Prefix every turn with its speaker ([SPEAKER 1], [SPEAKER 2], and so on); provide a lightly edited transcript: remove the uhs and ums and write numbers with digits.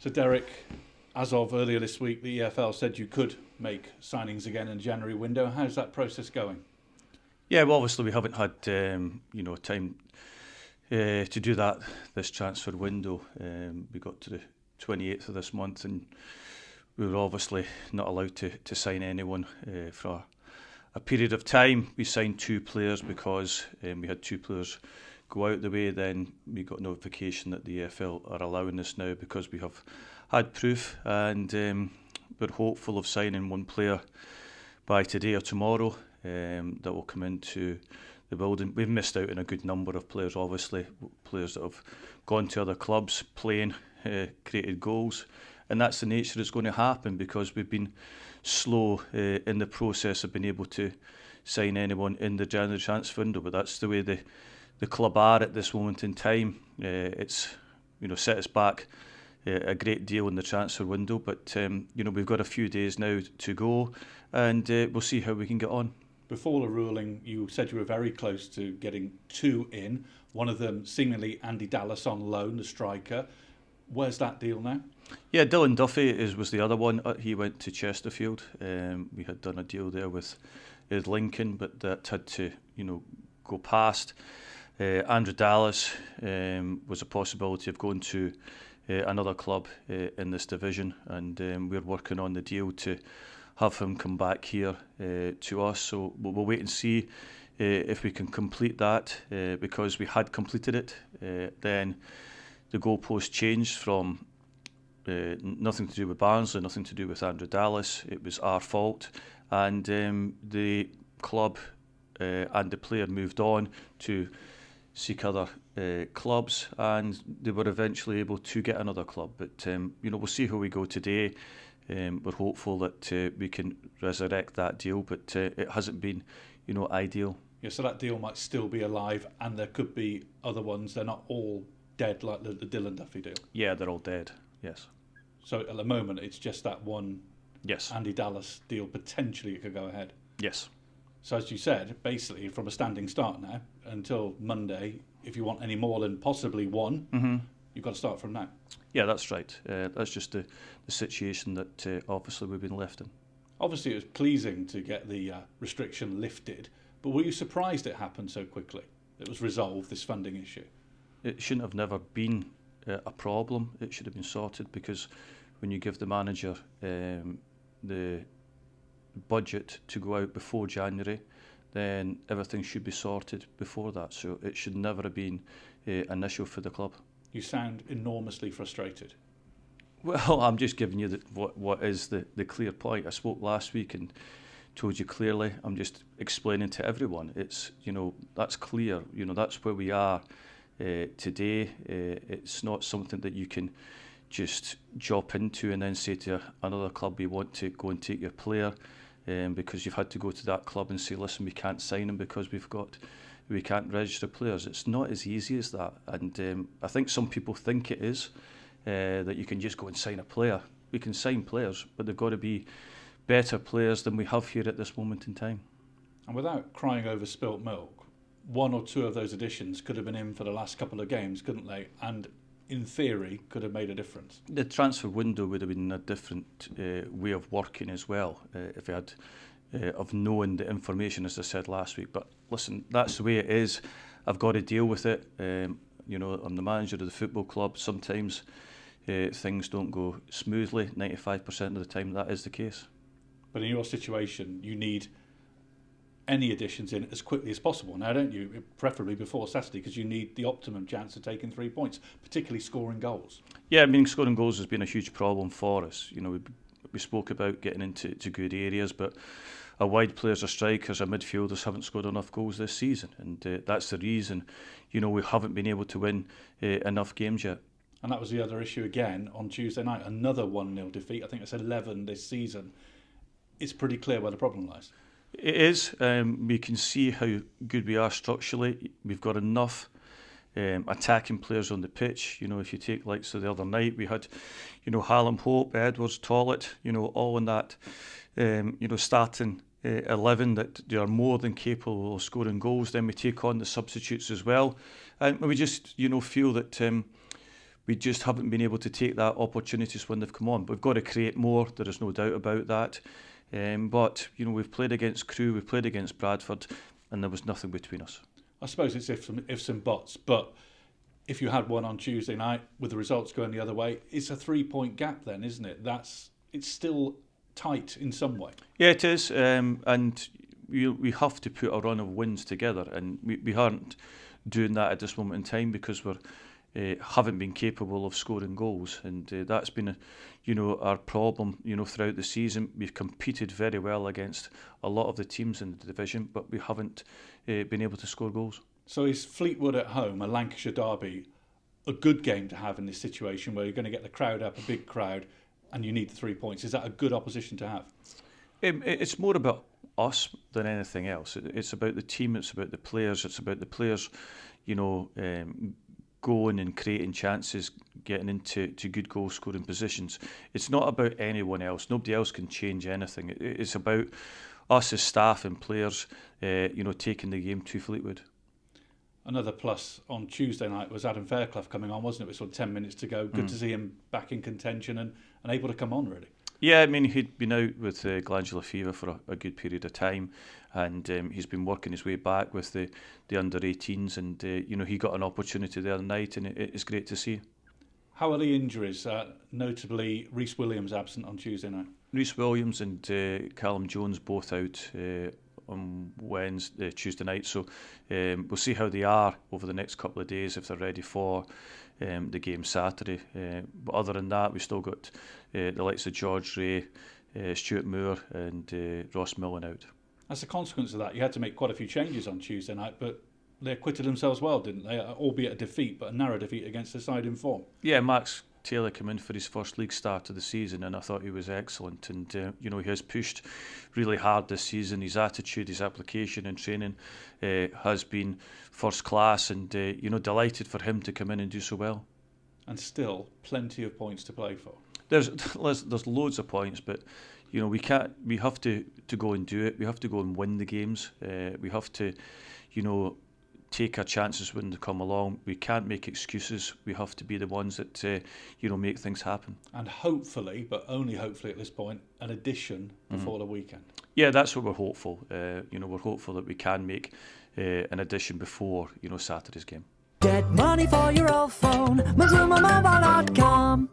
[SPEAKER 1] So Derek, as of earlier this week, the EFL said you could make signings again in the January window. How's that process going?
[SPEAKER 2] Yeah, well, obviously we haven't had time to do that this transfer window. We got to the 28th of this month, and we were obviously not allowed to sign anyone for a period of time. We signed two players because we had two players go out the way. Then we got notification that the EFL are allowing us now because we have had proof, and we're hopeful of signing one player by today or tomorrow that will come into the building. We've missed out on a good number of players, obviously, players that have gone to other clubs, playing, created goals, and that's the nature that's going to happen because we've been slow in the process of being able to sign anyone in the January transfer window. But that's the way the club are at this moment in time. It's set us back a great deal in the transfer window, but we've got a few days now to go, and we'll see how we can get on.
[SPEAKER 1] Before the ruling, you said you were very close to getting two in. One of them seemingly Andy Dallas on loan, the striker. Where's that deal now?
[SPEAKER 2] Yeah, Dylan Duffy was the other one. He went to Chesterfield. We had done a deal there with Lincoln, but that had to go past. Andrew Dallas was a possibility of going to another club in this division, and we're working on the deal to have him come back here to us. So we'll wait and see if we can complete that, because we had completed it. Then the goalpost changed from nothing to do with Barnsley, nothing to do with Andrew Dallas. It was our fault, and the club and the player moved on to seek other clubs, and they were eventually able to get another club. But we'll see how we go today. We're hopeful that we can resurrect that deal, but it hasn't been ideal.
[SPEAKER 1] Yeah, so that deal might still be alive, and there could be other ones. They're not all dead like the Dylan Duffy deal.
[SPEAKER 2] Yeah, they're all dead. Yes.
[SPEAKER 1] So at the moment, it's just that one.
[SPEAKER 2] Yes.
[SPEAKER 1] Andy Dallas deal potentially could go ahead.
[SPEAKER 2] Yes.
[SPEAKER 1] So as you said, basically from a standing start now until Monday, if you want any more than possibly one, you've got to start from now.
[SPEAKER 2] Yeah, that's right. That's just the situation that obviously we've been left in.
[SPEAKER 1] Obviously, it was pleasing to get the restriction lifted, but were you surprised it happened so quickly? It was resolved, this funding issue?
[SPEAKER 2] It shouldn't have never been a problem. It should have been sorted, because when you give the manager the budget to go out before January, then everything should be sorted before that. So it should never have been an issue for the club.
[SPEAKER 1] You sound enormously frustrated.
[SPEAKER 2] Well, I'm just giving you what is the clear point. I spoke last week and told you clearly. I'm just explaining to everyone. It's that's clear. That's where we are today. It's not something that you can just jump into and then say to another club, we want to go and take your player, because you've had to go to that club and say, listen, we can't sign him because we can't register players. It's not as easy as that, and I think some people think it is, that you can just go and sign a player. We can sign players, but they've got to be better players than we have here at this moment in time.
[SPEAKER 1] And without crying over spilt milk, one or two of those additions could have been in for the last couple of games, couldn't they? And in theory, could have made a difference.
[SPEAKER 2] The transfer window would have been a different way of working as well, if we had of knowing the information, as I said last week. But listen, that's the way it is. I've got to deal with it. I'm the manager of the football club. Sometimes things don't go smoothly. 95% of the time that is the case.
[SPEAKER 1] But in your situation, you need any additions in as quickly as possible now, don't you? Preferably before Saturday, because you need the optimum chance of taking 3 points, particularly scoring goals.
[SPEAKER 2] Yeah, scoring goals has been a huge problem for us. We spoke about getting into good areas, but our wide players, our strikers, our midfielders haven't scored enough goals this season, and that's the reason we haven't been able to win enough games yet.
[SPEAKER 1] And that was the other issue again on Tuesday night, another 1-0 defeat. I think it's 11 this season. It's pretty clear where the problem lies.
[SPEAKER 2] It is. We can see how good we are structurally. We've got enough attacking players on the pitch. If you take like the other night, we had, Hallam, Hope, Edwards, Tollett, all in that, starting 11 that they are more than capable of scoring goals. Then we take on the substitutes as well, and we just, feel that we just haven't been able to take that opportunities when they've come on. We've got to create more. There is no doubt about that. But we've played against Crewe, we've played against Bradford, and there was nothing between us.
[SPEAKER 1] I suppose it's ifs and buts, but if you had one on Tuesday night with the results going the other way, it's a 3-point gap then, isn't it? It's still tight in some way.
[SPEAKER 2] Yeah, it is, and we have to put a run of wins together, and we aren't doing that at this moment in time because we haven't been capable of scoring goals, and that's been our problem throughout the season. We've competed very well against a lot of the teams in the division, but we haven't been able to score goals.
[SPEAKER 1] So is Fleetwood at home, a Lancashire derby, a good game to have in this situation where you're going to get the crowd up, a big crowd, and you need the 3 points? Is that a good opposition to have?
[SPEAKER 2] It's more about us than anything else. It's about the team, it's about the players, it's about the players, going and creating chances, getting into good goal scoring positions. It's not about anyone else. Nobody else can change anything. It's about us as staff and players, taking the game to Fleetwood.
[SPEAKER 1] Another plus on Tuesday night was Adam Fairclough coming on, wasn't it? With sort of 10 minutes to go. Good to see him back in contention and able to come on, really.
[SPEAKER 2] Yeah, I mean, he'd been out with glandular fever for a good period of time, and he's been working his way back with the under-18s, and he got an opportunity the other night, and it's great to see.
[SPEAKER 1] How are the injuries? Notably, Rhys Williams absent on Tuesday night.
[SPEAKER 2] Rhys Williams and Callum Jones both out on Tuesday night, so we'll see how they are over the next couple of days if they're ready for the game Saturday. But other than that, we've still got the likes of George Ray, Stuart Moore and Ross Millen out. As
[SPEAKER 1] a consequence of that, you had to make quite a few changes on Tuesday night, but they acquitted themselves well, didn't they? Albeit a defeat, but a narrow defeat against a side in form.
[SPEAKER 2] Yeah, Max Taylor came in for his first league start of the season, and I thought he was excellent. And he has pushed really hard this season. His attitude, his application and training has been first class, and delighted for him to come in and do so well.
[SPEAKER 1] And still, plenty of points to play for.
[SPEAKER 2] There's loads of points, but we can't. We have to go and do it. We have to go and win the games. We have to, take our chances when they come along. We can't make excuses. We have to be the ones that make things happen.
[SPEAKER 1] And hopefully, but only hopefully at this point, an addition before the weekend.
[SPEAKER 2] Yeah, that's what we're hopeful. We're hopeful that we can make an addition before Saturday's game.
[SPEAKER 3] Get money for your old phone, MazumaMobile.com.